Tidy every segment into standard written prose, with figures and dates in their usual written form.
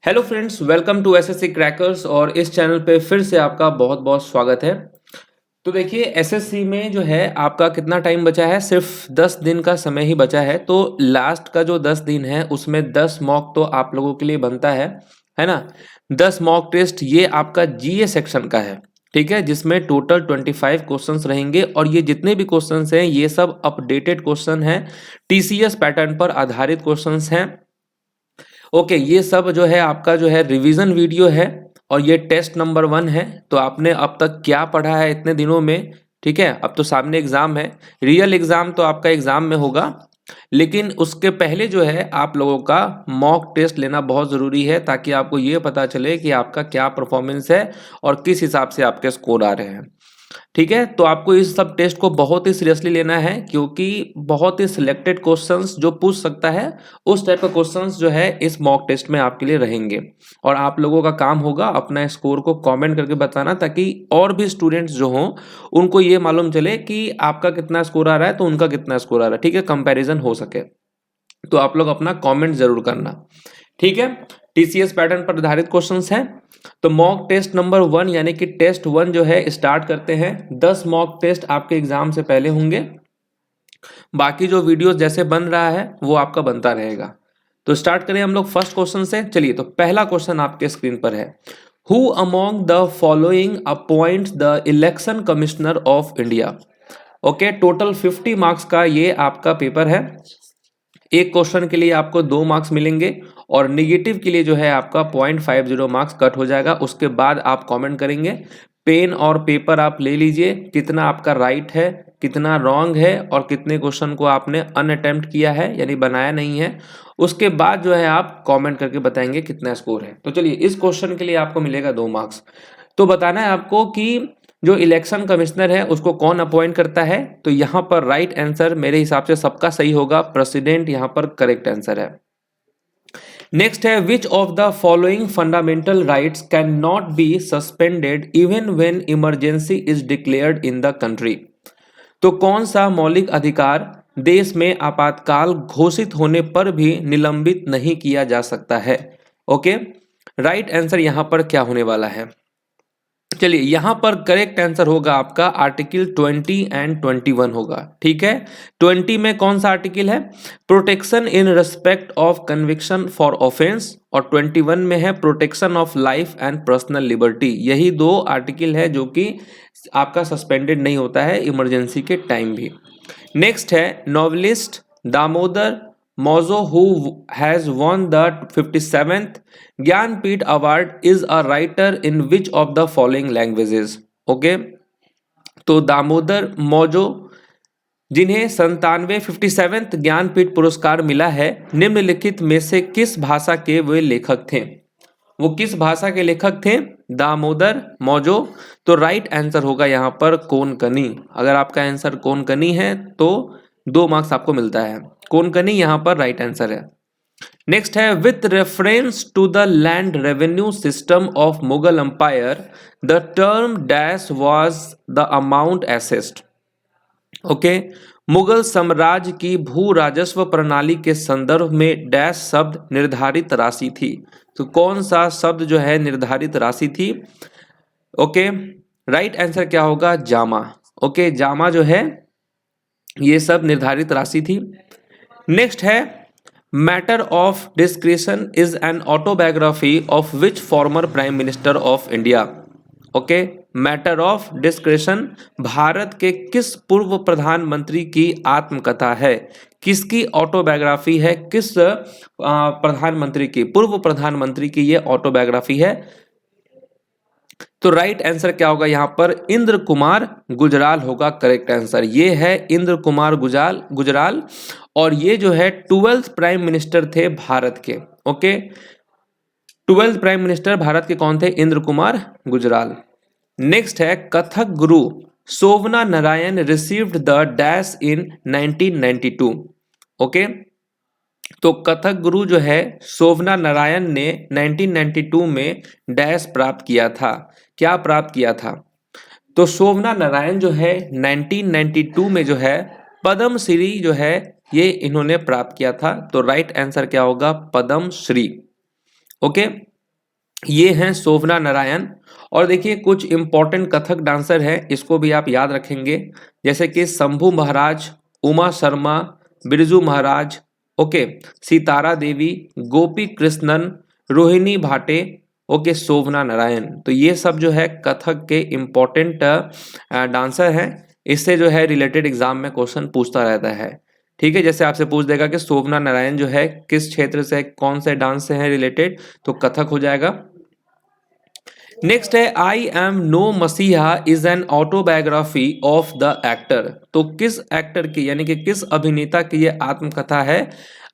Hello friends, welcome to SSC crackers. और इस channel पे फिर से आपका बहुत बहुत स्वागत है। तो देखिए, एसएससी में जो है आपका कितना टाइम बचा है? सिर्फ 10 दिन का समय ही बचा है। तो लास्ट का जो 10 दिन है उसमें 10 मॉक तो आप लोगों के लिए बनता है ना। 10 मॉक टेस्ट ये आपका जीए सेक्शन का है, ठीक है, जिसमें टोटल 25 क्वेश्चंस रहेंगे। और ये जितने भी क्वेश्चंस हैं ये सब अपडेटेड क्वेश्चन हैं, टीसीएस पैटर्न पर आधारित क्वेश्चंस हैं। ओके, ये सब जो है आपका जो है रिवीजन वीडियो है और ये टेस्ट नंबर 1 है। तो आपने अब तक क्या पढ़ा है इतने दिनों में? ठीक है, अब तो सामने एग्जाम है। रियल एग्जाम तो आपका एग्जाम में होगा, लेकिन उसके पहले जो है आप लोगों का मॉक टेस्ट लेना बहुत ज़रूरी है, ताकि आपको ये पता चले कि आपका क्या परफॉर्मेंस है और किस हिसाब से आपके स्कोर आ रहे हैं। ठीक है, तो आपको इस सब टेस्ट को बहुत ही सीरियसली लेना है, क्योंकि बहुत ही सिलेक्टेड क्वेश्चंस जो पूछ सकता है उस टाइप का क्वेश्चंस जो है इस मॉक टेस्ट में आपके लिए रहेंगे। और आप लोगों का काम होगा अपना स्कोर को कमेंट करके बताना, ताकि और भी स्टूडेंट्स जो हों उनको ये मालूम चले कि आपका कितना स्कोर आ रहा है तो उनका कितना स्कोर आ रहा है। ठीक है, कंपैरिजन हो सके। तो आप लोग अपना कमेंट जरूर करना, ठीक है। टीसीएस पैटर्न पर आधारित क्वेश्चंस हैं। तो मॉक टेस्ट नंबर 1 यानी कि टेस्ट 1 जो है स्टार्ट करते हैं। 10 मॉक टेस्ट आपके एग्जाम से पहले होंगे। बाकी जो वीडियोस जैसे बन रहा है वो आपका बनता रहेगा। तो स्टार्ट करें हम लोग फर्स्ट क्वेश्चन से। चलिए, तो पहला क्वेश्चन आपके स्क्रीन पर है। Who among the following appoints the election commissioner of India? Okay, total 50 marks का ये आपका पेपर है। एक क्वेश्चन के लिए आपको 2 मार्क्स मिलेंगे और निगेटिव के लिए जो है आपका 0.50 मार्क्स कट हो जाएगा। उसके बाद आप कमेंट करेंगे। पेन और पेपर आप ले लीजिए, कितना आपका राइट है, कितना रॉन्ग है और कितने क्वेश्चन को आपने अनअटेम्प्ट किया है यानी बनाया नहीं है। उसके बाद जो है आप कमेंट करके बताएंगे कितना स्कोर है। तो चलिए, इस क्वेश्चन के लिए आपको मिलेगा 2 मार्क्स। तो बताना है आपको कि जो इलेक्शन कमिश्नर है उसको कौन अपॉइंट करता है। तो यहाँ पर राइट आंसर मेरे हिसाब से सबका सही होगा, प्रेसिडेंट यहाँ पर करेक्ट आंसर है। नेक्स्ट है, which of the following fundamental rights can not be suspended even when emergency is declared in the country? तो कौन सा मौलिक अधिकार देश में आपातकाल घोषित होने पर भी निलंबित नहीं किया जा सकता है? ओके, राइट आंसर यहाँ पर क्या होने वाला है? चलिए, यहां पर करेक्ट आंसर होगा आपका आर्टिकल 20 एंड 21 होगा। ठीक है, 20 में कौन सा आर्टिकल है? Protection in respect of conviction for offence, और 21 में है protection of life and personal liberty. यही 2 आर्टिकल है जो कि आपका सस्पेंडेड नहीं होता है इमरजेंसी के टाइम भी। नेक्स्ट है, novelist Damodar Mauzo who has won the 57th Jnanpith award is a writer in which of the following languages? Okay, तो दामोदर मौजो जिन्हें 57वें ज्ञानपीठ पुरस्कार मिला है, निम्नलिखित में से किस भाषा के वे लेखक थे? वो किस भाषा के लेखक थे? दामोदर मौजो। तो राइट आंसर होगा यहाँ पर कोंकणी। अगर आपका आंसर कोंकणी है तो 2 मार्क्स आपको मिलता है। कोंकणी यहाँ पर राइट आंसर है। नेक्स्ट है, with reference to the land revenue system of Mughal empire the term dash was the amount assessed? Okay, Mughal साम्राज्य की भू राजस्व प्रणाली के संदर्भ में डैश शब्द निर्धारित राशि थी। तो कौन सा शब्द जो है निर्धारित राशि थी? ओके, राइट आंसर क्या होगा? जामा। ओके, जामा जो है ये सब निर्धारित राशि थी। नेक्स्ट है, matter of discretion is an autobiography of which former prime minister of India? Okay, matter of discretion Bharat के किस पूर्व प्रधानमंत्री की आत्मकथा है? किसकी ऑटोबायोग्राफी है? किस प्रधानमंत्री की, पूर्व प्रधानमंत्री की ये ऑटोबायोग्राफी है? तो राइट आंसर क्या होगा यहाँ पर? इंद्र कुमार गुजराल होगा करेक्ट आंसर। ये है इंद्र कुमार गुजराल। और ये जो है 12th प्राइम मिनिस्टर थे भारत के। Okay, 12th prime minister Bharat के कौन थे? इंद्र कुमार गुजराल। नेक्स्ट है, Kathak guru Shobhana Narayan received the dash in 1992? Okay, तो कथक गुरु जो है शोभना नारायण ने 1992 में डैश प्राप्त किया था। क्या प्राप्त किया था? तो शोभना नारायण जो है 1992 में जो है पद्म श्री जो है ये इन्होंने प्राप्त किया था। तो राइट आंसर क्या होगा? पद्म श्री। ओके, ये हैं शोभना नारायण। और देखिए कुछ इंपॉर्टेंट कथक डांसर है, इसको भी आप याद रखेंगे, जैसे कि शंभू महाराज, उमा शर्मा, बिरजू महाराज, ओके, सितारा देवी, गोपी कृष्णन, रोहिणी भाटे, ओके, शोभना नारायण। तो ये सब जो है कथक के इंपॉर्टेंट डांसर हैं, इससे जो है रिलेटेड एग्जाम में क्वेश्चन पूछता रहता है। ठीक है, जैसे आपसे पूछ देगा कि शोभना नारायण जो है किस क्षेत्र से, कौन से डांस से है रिलेटेड, तो कथक हो जाएगा। नेक्स्ट है आई एम नो मसीहा is an autobiography of the actor. तो किस एक्टर की यानी कि किस अभिनेता की ये आत्मकथा है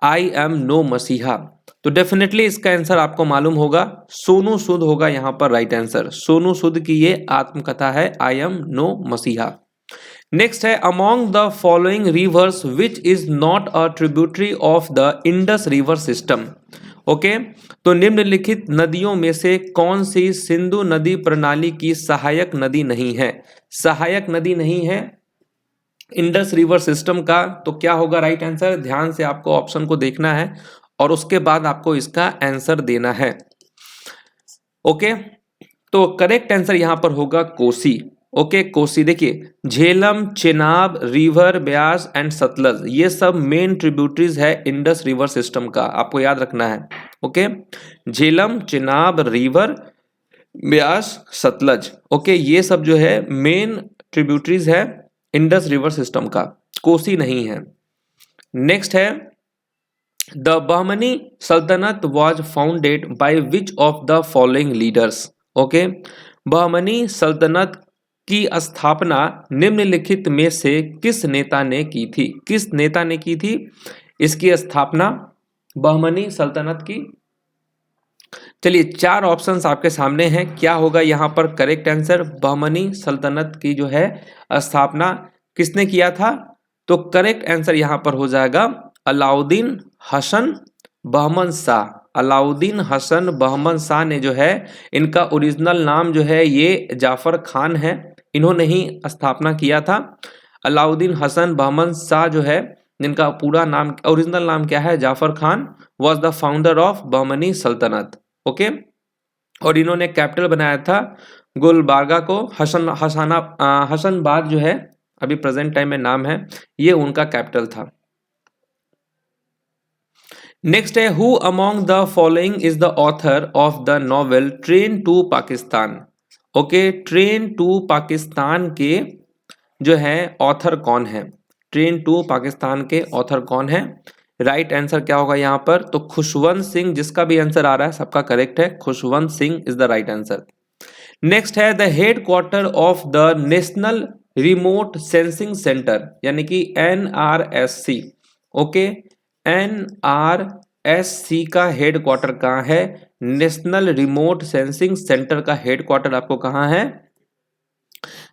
आई एम नो मसीहा? तो डेफिनेटली इसका आंसर आपको मालूम होगा, सोनू सूद होगा यहाँ पर राइट आंसर। सोनू सूद की ये आत्मकथा है आई एम नो मसीहा। नेक्स्ट है among the following rivers which is not a tributary of the Indus river system. Okay, तो निम्नलिखित नदियों में से कौन सी सिंधु नदी प्रणाली की सहायक नदी नहीं है? सहायक नदी नहीं है इंडस रिवर सिस्टम का, तो क्या होगा राइट आंसर? ध्यान से आपको ऑप्शन को देखना है और उसके बाद आपको इसका आंसर देना है। ओके, तो करेक्ट आंसर यहां पर होगा कोसी। ओके, कोसी। देखिए झेलम, चेनाब, रिवर, ब्यास एंड सतलज, ये सब मेन ट्रिब्यूटरीज है इंडस रिवर सिस्टम का, आपको याद रखना है। Okay, Jhelum, Chenab, river, Beas, Sutlej, okay, ये सब जो है मेन ट्रिब्यूटरीज है इंडस रिवर सिस्टम का, कोसी नहीं है। नेक्स्ट है द बहमनी सल्तनत was founded by which of the following leaders. Okay, Bahmani सल्तनत की स्थापना निम्नलिखित में से किस नेता ने की थी? किस नेता ने की थी इसकी स्थापना बहमनी सल्तनत की? चलिए चार ऑप्शंस आपके सामने हैं, क्या होगा यहाँ पर करेक्ट आंसर? बहमनी सल्तनत की जो है स्थापना किसने किया था? तो करेक्ट आंसर यहाँ पर हो जाएगा अलाउद्दीन हसन बहमन शाह। अलाउद्दीन हसन बहमन शाह ने जो है, इनका ओरिजिनल नाम जो है ये जाफर खान है, इन्होंने ही स्थापना किया था। अलाउद्दीन हसन बहमन शाह जो है, जिनका पूरा नाम, ओरिजिनल नाम क्या है? Jafar Khan, was the founder of Bahmani सल्तनत। ओके, और इन्होंने कैपिटल बनाया था गुलबर्गा को। हसनबाद जो है अभी प्रेजेंट टाइम में नाम है, ये उनका कैपिटल था। नेक्स्ट है who among the following is the author of the novel train to Pakistan. Okay, train to Pakistan के जो है ऑथर कौन है? ट्रेन टू पाकिस्तान के ऑथर कौन है? राइट आंसर क्या होगा यहाँ पर? तो खुशवंत सिंह, जिसका भी आंसर आ रहा है सबका करेक्ट है, Khushwant Singh is the right answer. Next है the head quarter of the national remote sensing centre, यानी कि NRSC। ओके, NRSC का हेड क्वार्टर कहाँ है? नेशनल रिमोट सेंसिंग सेंटर का हेड क्वार्टर आपको कहाँ है?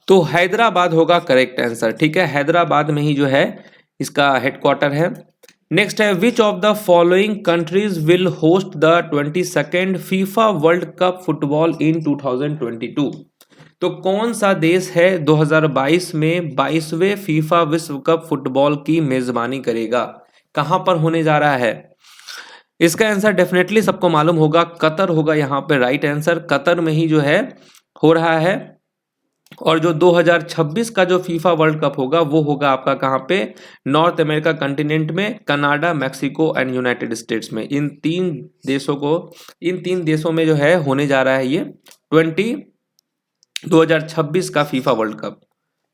तो हैदराबाद होगा करेक्ट आंसर। ठीक है, हैदराबाद में ही जो है इसका हेड क्वार्टर है। नेक्स्ट है which of the following countries will host the 22nd FIFA world cup football in 2022। तो कौन सा देश है 2022 में 22वें फीफा विश्व कप फुटबॉल की मेजबानी करेगा? कहां पर होने जा रहा है? इसका आंसर डेफिनेटली सबको मालूम होगा, कतर होगा यहाँ पे राइट आंसर। कतर में ही जो है हो रहा है। और जो 2026 का जो फीफा वर्ल्ड कप होगा वो होगा आपका कहाँ पे? नॉर्थ अमेरिका कंटिनेंट में, Canada, Mexico and United States में। इन तीन देशों में जो है होने जा रहा है ये 2026 का फीफा वर्ल्ड कप।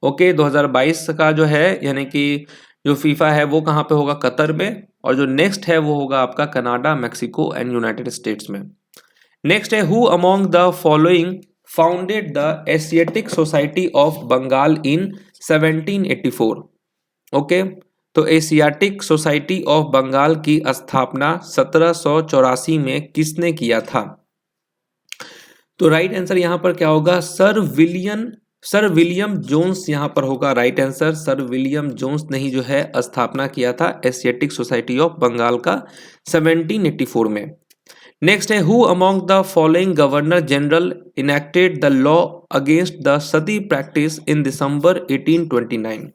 ओके, 2022 का जो है यानी कि जो फीफा है वो कहाँ पे होगा? कतर में। और जो नेक्स्ट है वो होगा आपका Canada, Mexico and United States में। नेक्स्ट है who among the following founded the Asiatic Society of Bengal in 1784। Okay, तो एशियाटिक सोसाइटी ऑफ बंगाल की स्थापना 1784 में किसने किया था? तो राइट आंसर यहां पर क्या होगा? सर विलियम जोन्स यहां पर होगा right answer. Sir William Jones ने ही जो है स्थापना किया था एशियाटिक सोसाइटी ऑफ बंगाल का 1784 में। नेक्स्ट है who among the following governor general enacted the law against the sati practice in December 1829।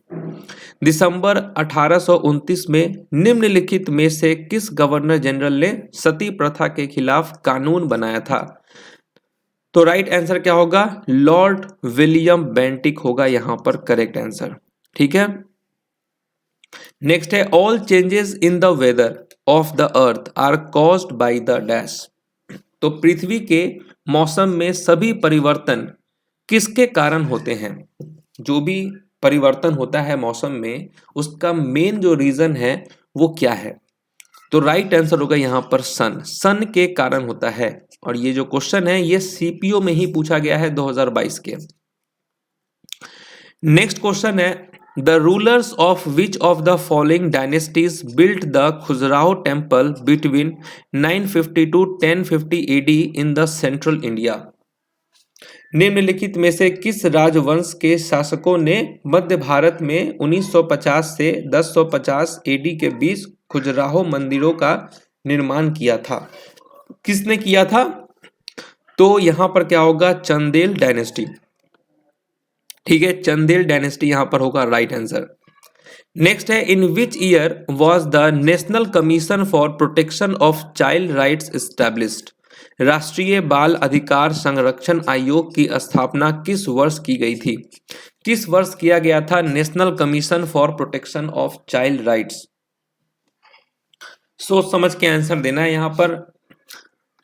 दिसंबर 1829 में निम्नलिखित में से किस गवर्नर जनरल ने सती प्रथा के खिलाफ कानून बनाया था? तो राइट आंसर क्या होगा, लॉर्ड विलियम बेंटिक होगा यहां पर करेक्ट आंसर। ठीक है, नेक्स्ट है all changes in the weather of the earth are caused by the dash. तो पृथ्वी के मौसम में सभी परिवर्तन किसके कारण होते हैं? जो भी परिवर्तन होता है मौसम में उसका मेन जो रीजन है वो क्या है? तो राइट आंसर होगा यहां पर सन के कारण होता है। और ये जो क्वेश्चन है ये सीपीओ में ही पूछा गया है 2022 के। नेक्स्ट क्वेश्चन है the rulers of which of the following dynasties built the Khajuraho temple between 950 to 1050 AD in the central India. निम्नलिखित में से किस राजवंश के शासकों ने मध्य भारत में 1950 से 1050 एडी के बीच खजुराहो मंदिरों का निर्माण किया था? किसने किया था? तो यहां पर क्या होगा, चंदेल डायनेस्टी। ठीक है, चंदेल डायनेस्टी यहां पर होगा राइट आंसर। नेक्स्ट है in which year was the national commission for protection of child rights established. राष्ट्रीय बाल अधिकार संरक्षण आयोग की स्थापना किस वर्ष की गई थी? किस वर्ष किया गया था national commission for protection of child rights? सोच समझ के आंसर देना है यहां पर।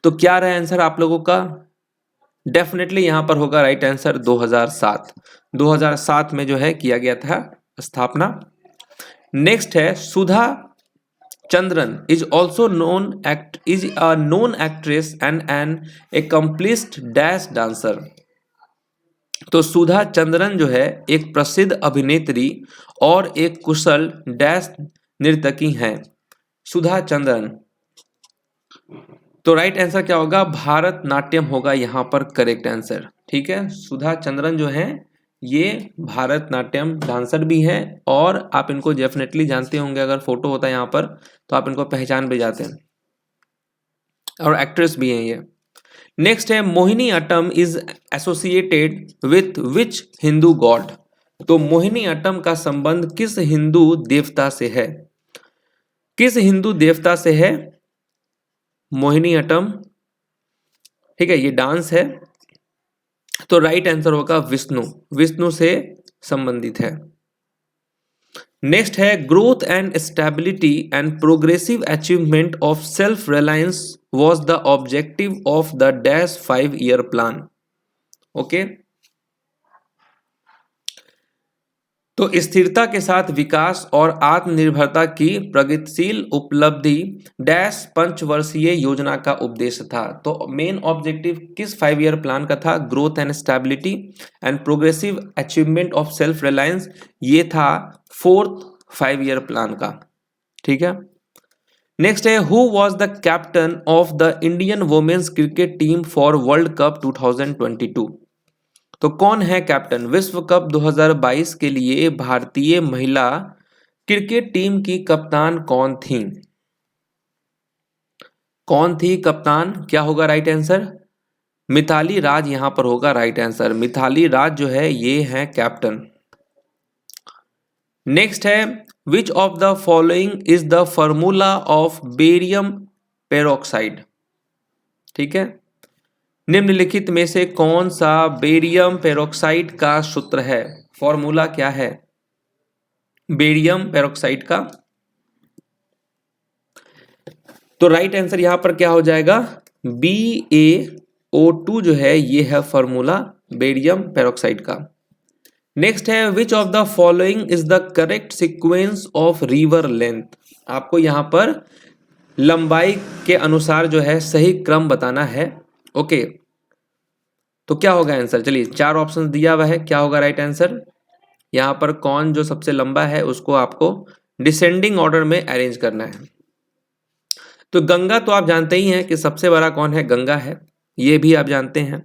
तो क्या रहा आंसर आप लोगों का? डेफिनेटली यहां पर होगा राइट आंसर 2007। 2007 में जो है किया गया था स्थापना। नेक्स्ट है Sudha Chandran is also is a known actress and an accomplished dash dancer. तो सुधा चंद्रन जो है एक प्रसिद्ध अभिनेत्री और एक कुशल डैश नर्तकी हैं। सुधा चंद्रन। तो राइट आंसर क्या होगा, भारत नाट्यम होगा यहां पर करेक्ट आंसर। ठीक है, सुधा चंद्रन जो है ये भारत नाट्यम डांसर भी हैं और आप इनको डेफिनेटली जानते होंगे, अगर फोटो होता है यहाँ पर तो आप इनको पहचान भी जाते हैं, और एक्ट्रेस भी हैं ये। नेक्स्ट है Mohiniattam is associated with which Hindu god. तो मोहिनी अट्टम का संबंध किस हिंदू देवता से है? किस हिंदू देवता से है मोहिनी अट्टम? ठीक है, ये डांस है। तो राइट आंसर होगा विष्णु, विष्णु से संबंधित है। नेक्स्ट है growth and stability and progressive achievement of self reliance was the objective of the dash 5-year plan. Okay, तो स्थिरता के साथ विकास और आत्मनिर्भरता की प्रगतिशील उपलब्धि डैश पंचवर्षीय योजना का उद्देश्य था। तो मेन ऑब्जेक्टिव किस 5-year प्लान का था? Growth and stability and progressive achievement of self reliance, ये था 4th 5-year प्लान का। ठीक है, नेक्स्ट है who was the captain of the Indian women's cricket team for world cup 2022। तो कौन है कैप्टन? विश्व कप 2022 के लिए भारतीय महिला क्रिकेट टीम की कप्तान कौन थी? कौन थी कप्तान? क्या होगा राइट आंसर? मिताली राज यहां पर होगा राइट आंसर। मिताली राज जो है ये है कैप्टन। नेक्स्ट है which of the following is the formula of barium peroxide. ठीक है, निम्नलिखित में से कौन सा बेरियम पेरोक्साइड का सूत्र है? फॉर्मूला क्या है बेरियम पेरोक्साइड का? तो राइट आंसर यहां पर क्या हो जाएगा, BaO2 जो है ये है फॉर्मूला बेरियम पेरोक्साइड का। नेक्स्ट है which of the following is the correct sequence of river length. आपको यहां पर लंबाई के अनुसार जो है सही क्रम बताना है। ओके, तो क्या होगा आंसर? चलिए 4 ऑप्शन दिया हुआ है, क्या होगा राइट आंसर? यहां पर कौन जो सबसे लंबा है उसको आपको डिसेंडिंग ऑर्डर में अरेंज करना है। तो गंगा तो आप जानते ही हैं कि सबसे बड़ा कौन है, गंगा है, ये भी आप जानते हैं।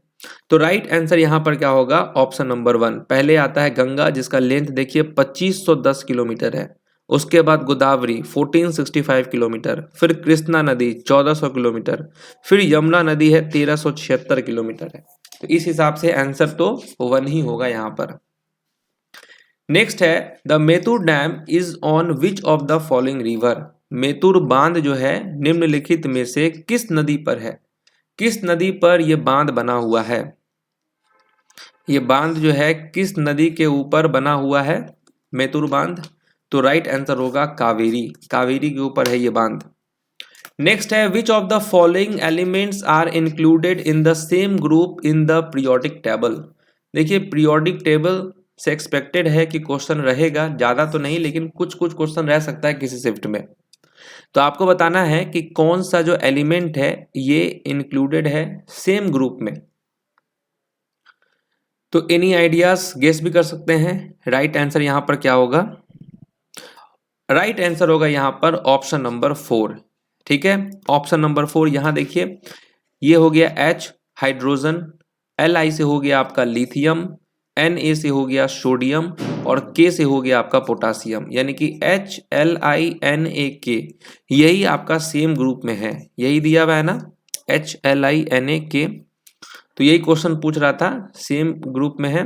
तो राइट आंसर यहां पर क्या होगा, ऑप्शन नंबर 1। पहले आता है गंगा जिसका लेंथ देखिए 2510 किलोमीटर है, उसके बाद गोदावरी 1465 किलोमीटर, फिर कृष्णा नदी 1400 किलोमीटर, फिर यमुना नदी है 1376 किलोमीटर है। तो इस हिसाब से आंसर तो 1 ही होगा यहां पर। नेक्स्ट है the Mettur dam is on which of the following river. Mettur बांध जो है निम्नलिखित में से किस नदी पर है? किस नदी पर यह बांध बना हुआ है? ये बांध जो है किस नदी के ऊपर बना हुआ है? मेतुर बांध। तो राइट आंसर होगा कावेरी। कावेरी के ऊपर है ये बांध। नेक्स्ट है which of the following elements are included in the same group in the periodic table. देखिए पीरियोडिक टेबल से एक्सपेक्टेड है कि क्वेश्चन रहेगा, ज्यादा तो नहीं लेकिन कुछ कुछ क्वेश्चन रह सकता है किसी शिफ्ट में। तो आपको बताना है कि कौन सा जो एलिमेंट है ये इंक्लूडेड है सेम ग्रुप में। तो एनी आइडियाज गेस भी कर सकते हैं। राइट आंसर यहां पर क्या होगा? राइट आंसर होगा यहां पर ऑप्शन नंबर 4। ठीक है, ऑप्शन नंबर 4। यहां देखिए ये हो गया H हाइड्रोजन, Li से हो गया आपका लिथियम, Na से हो गया सोडियम और K से हो गया आपका पोटासियम। यानी कि HLiNaK यही आपका सेम ग्रुप में है, यही दिया हुआ है ना HLiNaK। तो यही क्वेश्चन पूछ रहा था, सेम ग्रुप में है,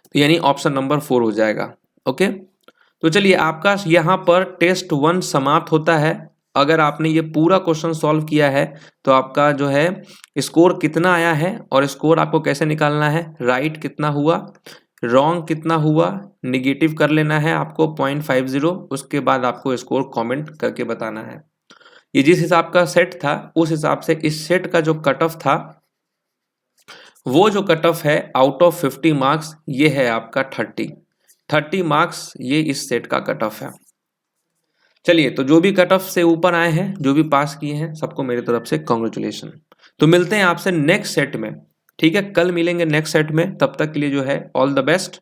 तो यानी ऑप्शन नंबर 4 हो जाएगा। ओके, तो चलिए आपका यहाँ पर टेस्ट 1 समाप्त होता है। अगर आपने ये पूरा क्वेश्चन सॉल्व किया है तो आपका जो है स्कोर कितना आया है, और स्कोर आपको कैसे निकालना है, राइट कितना हुआ, रॉन्ग कितना हुआ, निगेटिव कर लेना है आपको 0.50। उसके बाद आपको स्कोर कमेंट करके बताना है। ये जिस हिसाब का सेट था उस हिसाब से इस सेट का जो कट ऑफ था, वो जो कट ऑफ है आउट ऑफ 50 मार्क्स ये है आपका 30 मार्क्स, ये इस सेट का कट ऑफ है। चलिए, तो जो भी कट ऑफ से ऊपर आए हैं, जो भी पास किए हैं, सबको मेरी तरफ से कांग्रेचुलेशन। तो मिलते हैं आपसे नेक्स्ट सेट में। ठीक है, कल मिलेंगे नेक्स्ट सेट में, तब तक के लिए जो है ऑल द बेस्ट।